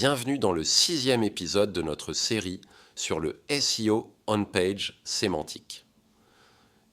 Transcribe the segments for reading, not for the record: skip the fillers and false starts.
Bienvenue dans le 6e épisode de notre série sur le SEO on-page sémantique.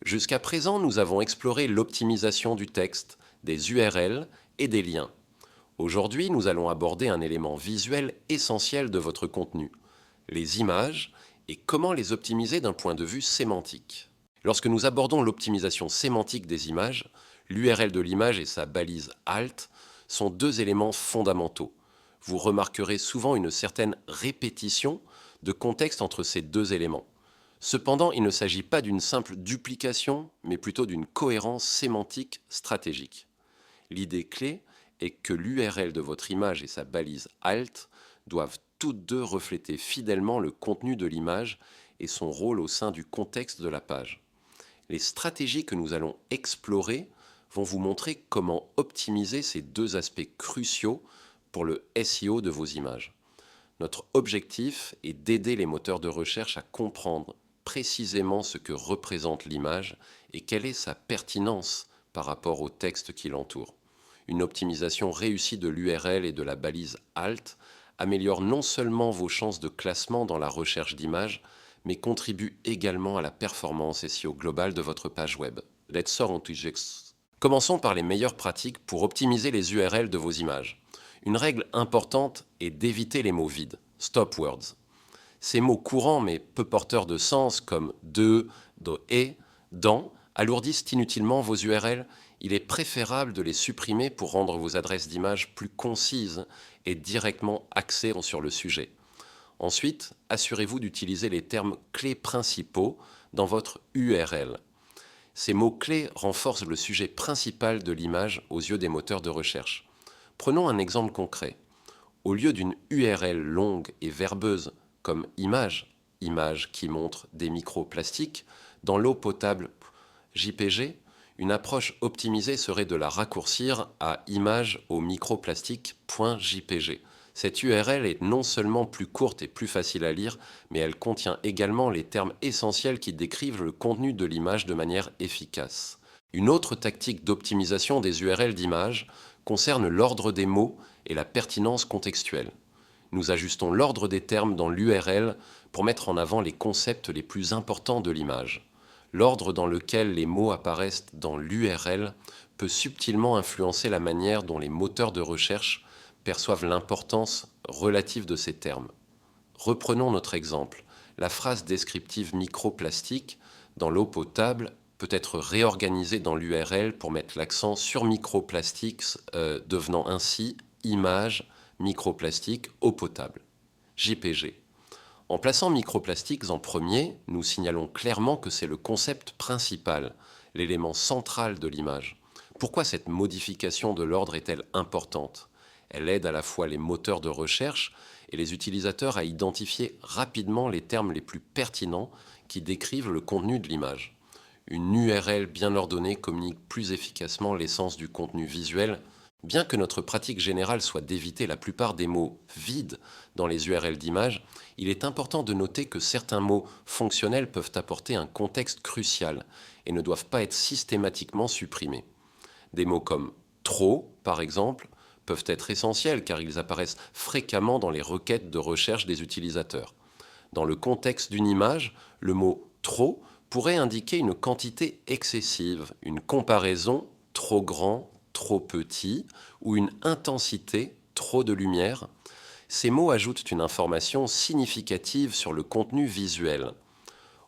Jusqu'à présent, nous avons exploré l'optimisation du texte, des URL et des liens. Aujourd'hui, nous allons aborder un élément visuel essentiel de votre contenu, les images et comment les optimiser d'un point de vue sémantique. Lorsque nous abordons l'optimisation sémantique des images, l'URL de l'image et sa balise Alt sont deux éléments fondamentaux. Vous remarquerez souvent une certaine répétition de contexte entre ces deux éléments. Cependant, il ne s'agit pas d'une simple duplication, mais plutôt d'une cohérence sémantique stratégique. L'idée clé est que l'URL de votre image et sa balise Alt doivent toutes deux refléter fidèlement le contenu de l'image et son rôle au sein du contexte de la page. Les stratégies que nous allons explorer vont vous montrer comment optimiser ces deux aspects cruciaux pour le SEO de vos images. Notre objectif est d'aider les moteurs de recherche à comprendre précisément ce que représente l'image et quelle est sa pertinence par rapport au texte qui l'entoure. Une optimisation réussie de l'URL et de la balise Alt améliore non seulement vos chances de classement dans la recherche d'images, mais contribue également à la performance SEO globale de votre page web. Let's on to this. Commençons par les meilleures pratiques pour optimiser les URL de vos images. Une règle importante est d'éviter les mots vides, stop words. Ces mots courants mais peu porteurs de sens comme de et, dans alourdissent inutilement vos URL. Il est préférable de les supprimer pour rendre vos adresses d'images plus concises et directement axées sur le sujet. Ensuite, assurez-vous d'utiliser les termes clés principaux dans votre URL. Ces mots-clés renforcent le sujet principal de l'image aux yeux des moteurs de recherche. Prenons un exemple concret. Au lieu d'une URL longue et verbeuse comme image qui montre des microplastiques, dans l'eau potable JPG, une approche optimisée serait de la raccourcir à image au microplastique.jpg. Cette URL est non seulement plus courte et plus facile à lire, mais elle contient également les termes essentiels qui décrivent le contenu de l'image de manière efficace. Une autre tactique d'optimisation des URL d'images concerne l'ordre des mots et la pertinence contextuelle. Nous ajustons l'ordre des termes dans l'URL pour mettre en avant les concepts les plus importants de l'image. L'ordre dans lequel les mots apparaissent dans l'URL peut subtilement influencer la manière dont les moteurs de recherche perçoivent l'importance relative de ces termes. Reprenons notre exemple. La phrase descriptive microplastique dans l'eau potable peut être réorganisée dans l'URL pour mettre l'accent sur microplastiques, devenant ainsi image microplastique eau potable. JPG. En plaçant microplastiques en premier, nous signalons clairement que c'est le concept principal, l'élément central de l'image. Pourquoi cette modification de l'ordre est-elle importante ? Elle aide à la fois les moteurs de recherche et les utilisateurs à identifier rapidement les termes les plus pertinents qui décrivent le contenu de l'image. Une URL bien ordonnée communique plus efficacement l'essence du contenu visuel. Bien que notre pratique générale soit d'éviter la plupart des mots vides dans les URL d'images, il est important de noter que certains mots fonctionnels peuvent apporter un contexte crucial et ne doivent pas être systématiquement supprimés. Des mots comme « trop » par exemple, peuvent être essentiels car ils apparaissent fréquemment dans les requêtes de recherche des utilisateurs. Dans le contexte d'une image, le mot « trop » pourrait indiquer une quantité excessive, une comparaison trop grand, trop petit ou une intensité, trop de lumière. Ces mots ajoutent une information significative sur le contenu visuel.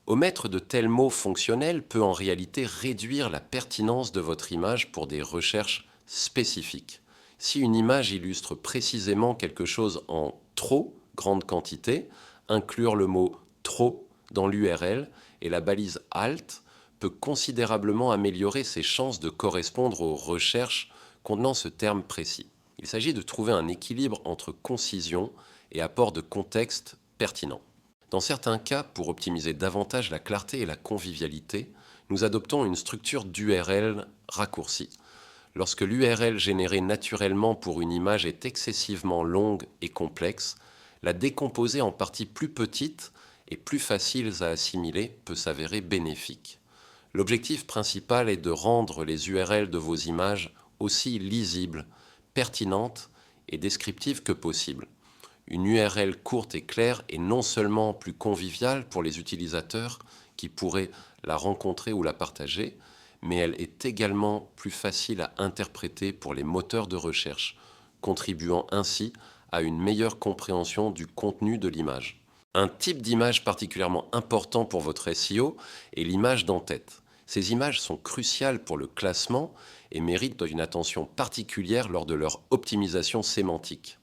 Omettre de tels mots fonctionnels peut en réalité réduire la pertinence de votre image pour des recherches spécifiques. Si une image illustre précisément quelque chose en trop grande quantité, inclure le mot trop dans l'URL et la balise Alt peut considérablement améliorer ses chances de correspondre aux recherches contenant ce terme précis. Il s'agit de trouver un équilibre entre concision et apport de contexte pertinent. Dans certains cas, pour optimiser davantage la clarté et la convivialité, nous adoptons une structure d'URL raccourcie. Lorsque l'URL générée naturellement pour une image est excessivement longue et complexe, la décomposer en parties plus petites et plus faciles à assimiler peut s'avérer bénéfique. L'objectif principal est de rendre les URL de vos images aussi lisibles, pertinentes et descriptives que possible. Une URL courte et claire est non seulement plus conviviale pour les utilisateurs qui pourraient la rencontrer ou la partager, mais elle est également plus facile à interpréter pour les moteurs de recherche, contribuant ainsi à une meilleure compréhension du contenu de l'image. Un type d'image particulièrement important pour votre SEO est l'image d'en-tête. Ces images sont cruciales pour le classement et méritent une attention particulière lors de leur optimisation sémantique.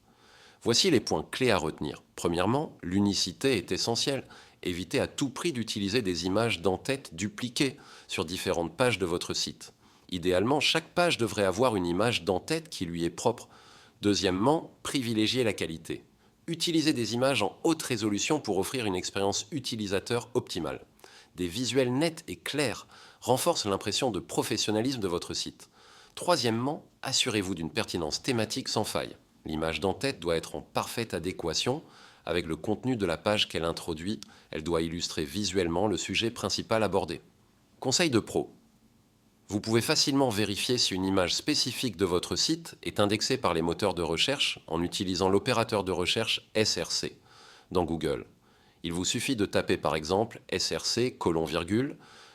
Voici les points clés à retenir. Premièrement, l'unicité est essentielle. Évitez à tout prix d'utiliser des images d'en-tête dupliquées sur différentes pages de votre site. Idéalement, chaque page devrait avoir une image d'en-tête qui lui est propre. Deuxièmement, privilégiez la qualité. Utilisez des images en haute résolution pour offrir une expérience utilisateur optimale. Des visuels nets et clairs renforcent l'impression de professionnalisme de votre site. Troisièmement, assurez-vous d'une pertinence thématique sans faille. L'image d'en-tête doit être en parfaite adéquation avec le contenu de la page qu'elle introduit. Elle doit illustrer visuellement le sujet principal abordé. Conseil de pro. Vous pouvez facilement vérifier si une image spécifique de votre site est indexée par les moteurs de recherche en utilisant l'opérateur de recherche SRC dans Google. Il vous suffit de taper par exemple src,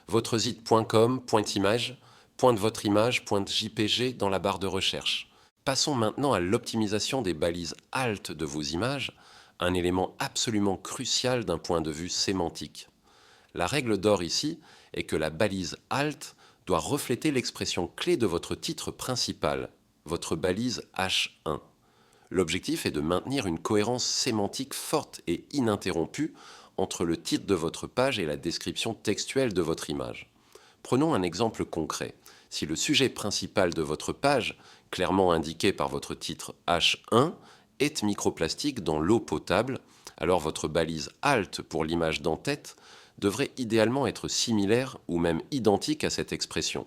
votresite.com.image, .jpg dans la barre de recherche. Passons maintenant à l'optimisation des balises alt de vos images, un élément absolument crucial d'un point de vue sémantique. La règle d'or ici est que la balise alt doit refléter l'expression clé de votre titre principal, votre balise H1. L'objectif est de maintenir une cohérence sémantique forte et ininterrompue entre le titre de votre page et la description textuelle de votre image. Prenons un exemple concret. Si le sujet principal de votre page, clairement indiqué par votre titre H1, est microplastique dans l'eau potable, alors votre balise alt pour l'image d'en-tête devrait idéalement être similaire ou même identique à cette expression.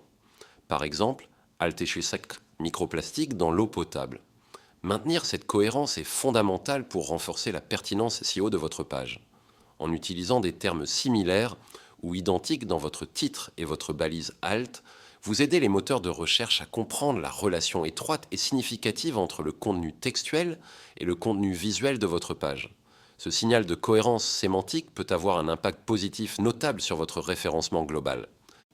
Par exemple, Altéchusac microplastique dans l'eau potable. Maintenir cette cohérence est fondamental pour renforcer la pertinence SEO de votre page. En utilisant des termes similaires ou identiques dans votre titre et votre balise alt, vous aidez les moteurs de recherche à comprendre la relation étroite et significative entre le contenu textuel et le contenu visuel de votre page. Ce signal de cohérence sémantique peut avoir un impact positif notable sur votre référencement global.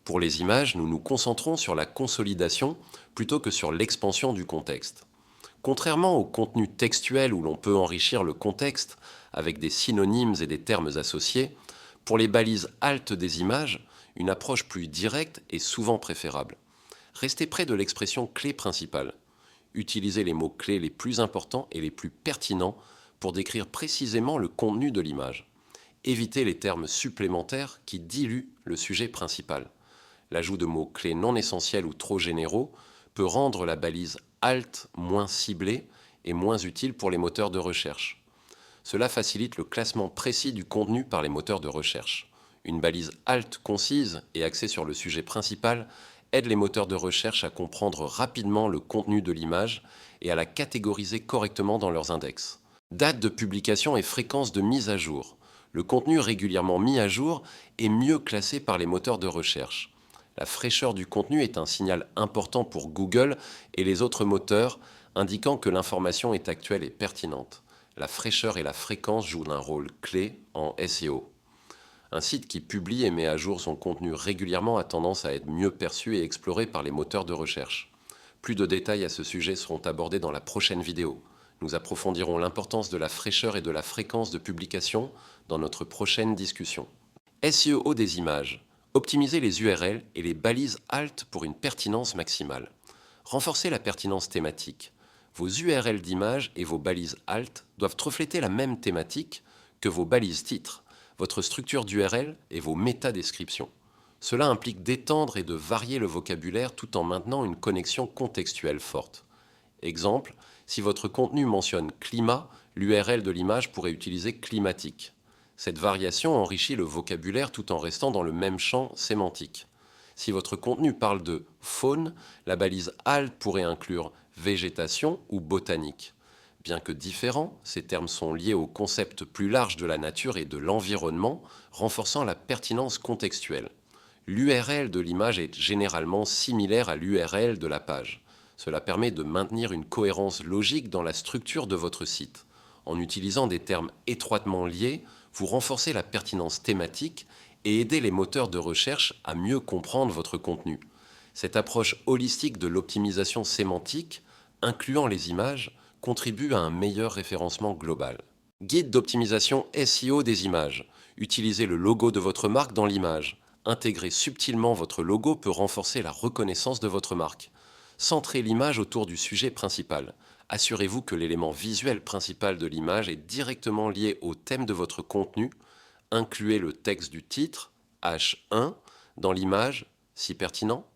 Pour les images, nous nous concentrons sur la consolidation plutôt que sur l'expansion du contexte. Contrairement au contenu textuel où l'on peut enrichir le contexte avec des synonymes et des termes associés, pour les balises alt des images, une approche plus directe est souvent préférable. Restez près de l'expression clé principale. Utilisez les mots-clés les plus importants et les plus pertinents pour décrire précisément le contenu de l'image. Évitez les termes supplémentaires qui diluent le sujet principal. L'ajout de mots-clés non essentiels ou trop généraux peut rendre la balise alt moins ciblée et moins utile pour les moteurs de recherche. Cela facilite le classement précis du contenu par les moteurs de recherche. Une balise alt concise et axée sur le sujet principal aide les moteurs de recherche à comprendre rapidement le contenu de l'image et à la catégoriser correctement dans leurs index. Date de publication et fréquence de mise à jour. Le contenu régulièrement mis à jour est mieux classé par les moteurs de recherche. La fraîcheur du contenu est un signal important pour Google et les autres moteurs, indiquant que l'information est actuelle et pertinente. La fraîcheur et la fréquence jouent un rôle clé en SEO. Un site qui publie et met à jour son contenu régulièrement a tendance à être mieux perçu et exploré par les moteurs de recherche. Plus de détails à ce sujet seront abordés dans la prochaine vidéo. Nous approfondirons l'importance de la fraîcheur et de la fréquence de publication dans notre prochaine discussion. SEO des images. Optimisez les URL et les balises alt pour une pertinence maximale. Renforcez la pertinence thématique. Vos URL d'images et vos balises alt doivent refléter la même thématique que vos balises titres, votre structure d'URL et vos métadescriptions. Cela implique d'étendre et de varier le vocabulaire tout en maintenant une connexion contextuelle forte. Exemple, si votre contenu mentionne climat, l'URL de l'image pourrait utiliser climatique. Cette variation enrichit le vocabulaire tout en restant dans le même champ sémantique. Si votre contenu parle de faune, la balise alt pourrait inclure végétation ou botanique. Bien que différents, ces termes sont liés au concept plus large de la nature et de l'environnement, renforçant la pertinence contextuelle. L'URL de l'image est généralement similaire à l'URL de la page. Cela permet de maintenir une cohérence logique dans la structure de votre site. En utilisant des termes étroitement liés, vous renforcez la pertinence thématique et aidez les moteurs de recherche à mieux comprendre votre contenu. Cette approche holistique de l'optimisation sémantique, incluant les images, contribue à un meilleur référencement global. Guide d'optimisation SEO des images. Utilisez le logo de votre marque dans l'image. Intégrer subtilement votre logo peut renforcer la reconnaissance de votre marque. Centrez l'image autour du sujet principal. Assurez-vous que l'élément visuel principal de l'image est directement lié au thème de votre contenu. Incluez le texte du titre, H1, dans l'image, si pertinent.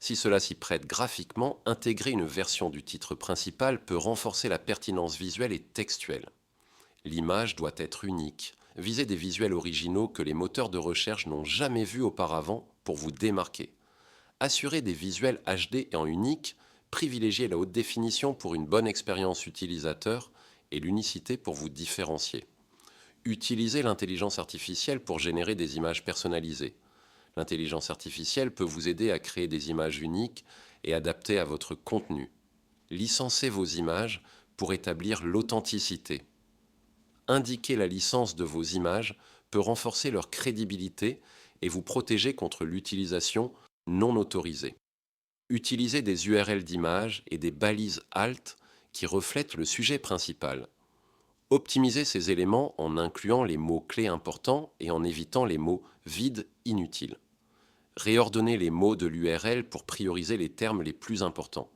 Si cela s'y prête graphiquement, intégrer une version du titre principal peut renforcer la pertinence visuelle et textuelle. L'image doit être unique. Visez des visuels originaux que les moteurs de recherche n'ont jamais vus auparavant pour vous démarquer. Assurez des visuels HD et en unique, privilégiez la haute définition pour une bonne expérience utilisateur et l'unicité pour vous différencier. Utilisez l'intelligence artificielle pour générer des images personnalisées. L'intelligence artificielle peut vous aider à créer des images uniques et adaptées à votre contenu. Licencez vos images pour établir l'authenticité. Indiquer la licence de vos images peut renforcer leur crédibilité et vous protéger contre l'utilisation non autorisée. Utilisez des URL d'images et des balises alt qui reflètent le sujet principal. Optimisez ces éléments en incluant les mots-clés importants et en évitant les mots vides inutiles. Réordonnez les mots de l'URL pour prioriser les termes les plus importants.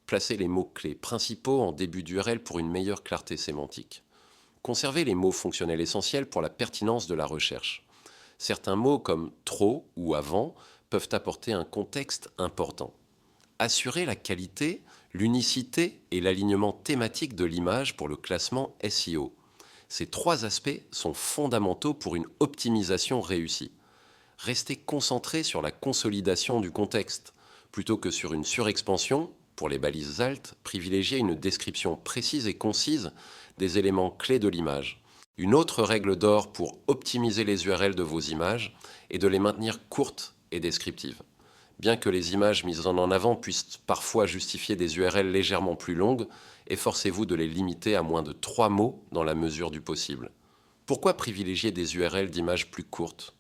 Placez les mots-clés principaux en début d'URL pour une meilleure clarté sémantique. Conservez les mots fonctionnels essentiels pour la pertinence de la recherche. Certains mots comme trop ou avant peuvent apporter un contexte important. Assurez la qualité, l'unicité et l'alignement thématique de l'image pour le classement SEO. Ces trois aspects sont fondamentaux pour une optimisation réussie. Restez concentré sur la consolidation du contexte. Plutôt que sur une surexpansion, pour les balises alt, privilégiez une description précise et concise des éléments clés de l'image. Une autre règle d'or pour optimiser les URL de vos images est de les maintenir courtes et descriptives. Bien que les images mises en avant puissent parfois justifier des URL légèrement plus longues, efforcez-vous de les limiter à moins de 3 mots dans la mesure du possible. Pourquoi privilégier des URL d'images plus courtes ?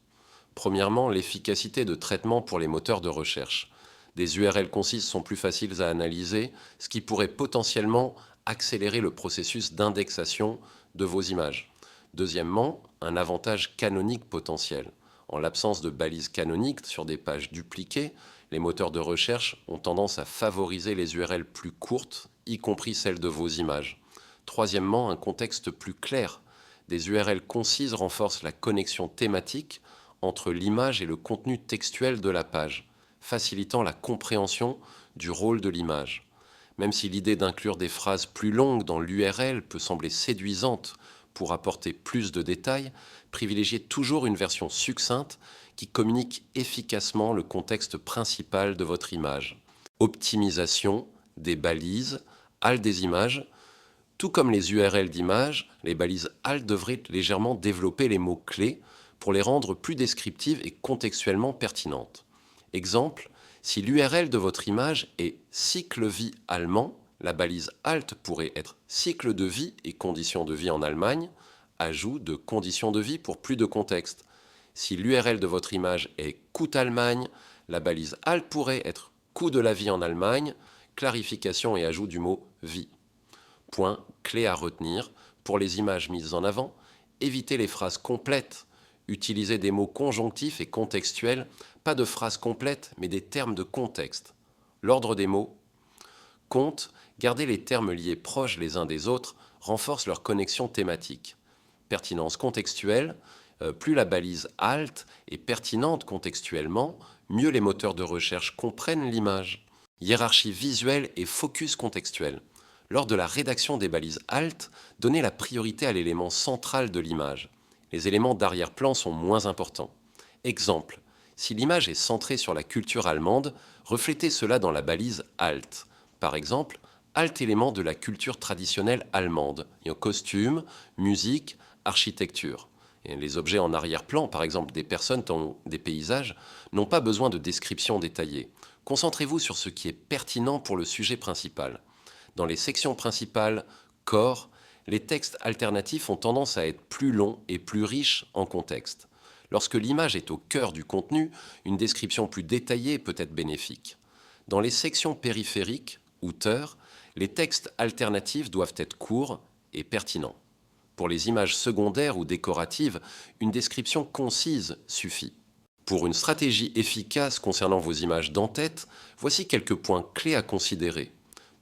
Premièrement, l'efficacité de traitement pour les moteurs de recherche. Des URL concises sont plus faciles à analyser, ce qui pourrait potentiellement accélérer le processus d'indexation de vos images. Deuxièmement, un avantage canonique potentiel. En l'absence de balises canoniques sur des pages dupliquées, les moteurs de recherche ont tendance à favoriser les URL plus courtes, y compris celles de vos images. Troisièmement, un contexte plus clair. Des URL concises renforcent la connexion thématique entre l'image et le contenu textuel de la page, facilitant la compréhension du rôle de l'image. Même si l'idée d'inclure des phrases plus longues dans l'URL peut sembler séduisante pour apporter plus de détails, privilégiez toujours une version succincte qui communique efficacement le contexte principal de votre image. Optimisation des balises, alt des images. Tout comme les URL d'images, les balises alt devraient légèrement développer les mots-clés pour les rendre plus descriptives et contextuellement pertinentes. Exemple, si l'URL de votre image est cycle vie allemand, la balise alt pourrait être cycle de vie et conditions de vie en Allemagne, ajout de conditions de vie pour plus de contexte. Si l'URL de votre image est coût Allemagne, la balise alt pourrait être coût de la vie en Allemagne, clarification et ajout du mot vie. Point clé à retenir pour les images mises en avant, évitez les phrases complètes. Utilisez des mots conjonctifs et contextuels, pas de phrases complètes, mais des termes de contexte. L'ordre des mots. Compte, garder les termes liés proches les uns des autres renforce leur connexion thématique. Pertinence contextuelle, plus la balise alt est pertinente contextuellement, mieux les moteurs de recherche comprennent l'image. Hiérarchie visuelle et focus contextuel. Lors de la rédaction des balises alt, donnez la priorité à l'élément central de l'image. Les éléments d'arrière-plan sont moins importants. Exemple, si l'image est centrée sur la culture allemande, reflétez cela dans la balise alt. Par exemple, alt élément de la culture traditionnelle allemande, costume, musique, architecture. Et les objets en arrière-plan, par exemple des personnes ou des paysages, n'ont pas besoin de description détaillée. Concentrez-vous sur ce qui est pertinent pour le sujet principal. Dans les sections principales, corps, Les textes alternatifs ont tendance à être plus longs et plus riches en contexte. Lorsque l'image est au cœur du contenu, une description plus détaillée peut être bénéfique. Dans les sections périphériques, outeurs, les textes alternatifs doivent être courts et pertinents. Pour les images secondaires ou décoratives, une description concise suffit. Pour une stratégie efficace concernant vos images d'en-tête, voici quelques points clés à considérer.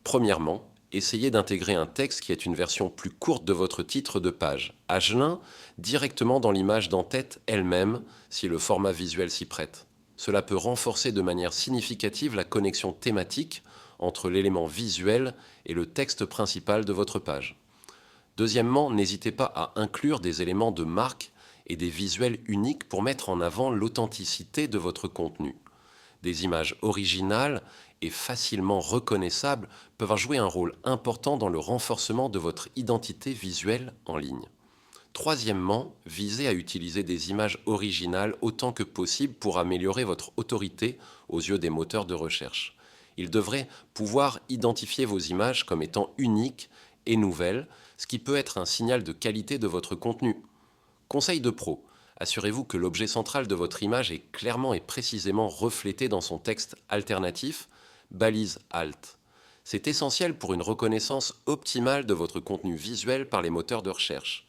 Premièrement, essayez d'intégrer un texte qui est une version plus courte de votre titre de page, H1, directement dans l'image d'en-tête elle-même, si le format visuel s'y prête. Cela peut renforcer de manière significative la connexion thématique entre l'élément visuel et le texte principal de votre page. Deuxièmement, n'hésitez pas à inclure des éléments de marque et des visuels uniques pour mettre en avant l'authenticité de votre contenu. Des images originales et facilement reconnaissables peuvent jouer un rôle important dans le renforcement de votre identité visuelle en ligne. Troisièmement, visez à utiliser des images originales autant que possible pour améliorer votre autorité aux yeux des moteurs de recherche. Ils devraient pouvoir identifier vos images comme étant uniques et nouvelles, ce qui peut être un signal de qualité de votre contenu. Conseil de pro, assurez-vous que l'objet central de votre image est clairement et précisément reflété dans son texte alternatif, balise Alt. C'est essentiel pour une reconnaissance optimale de votre contenu visuel par les moteurs de recherche.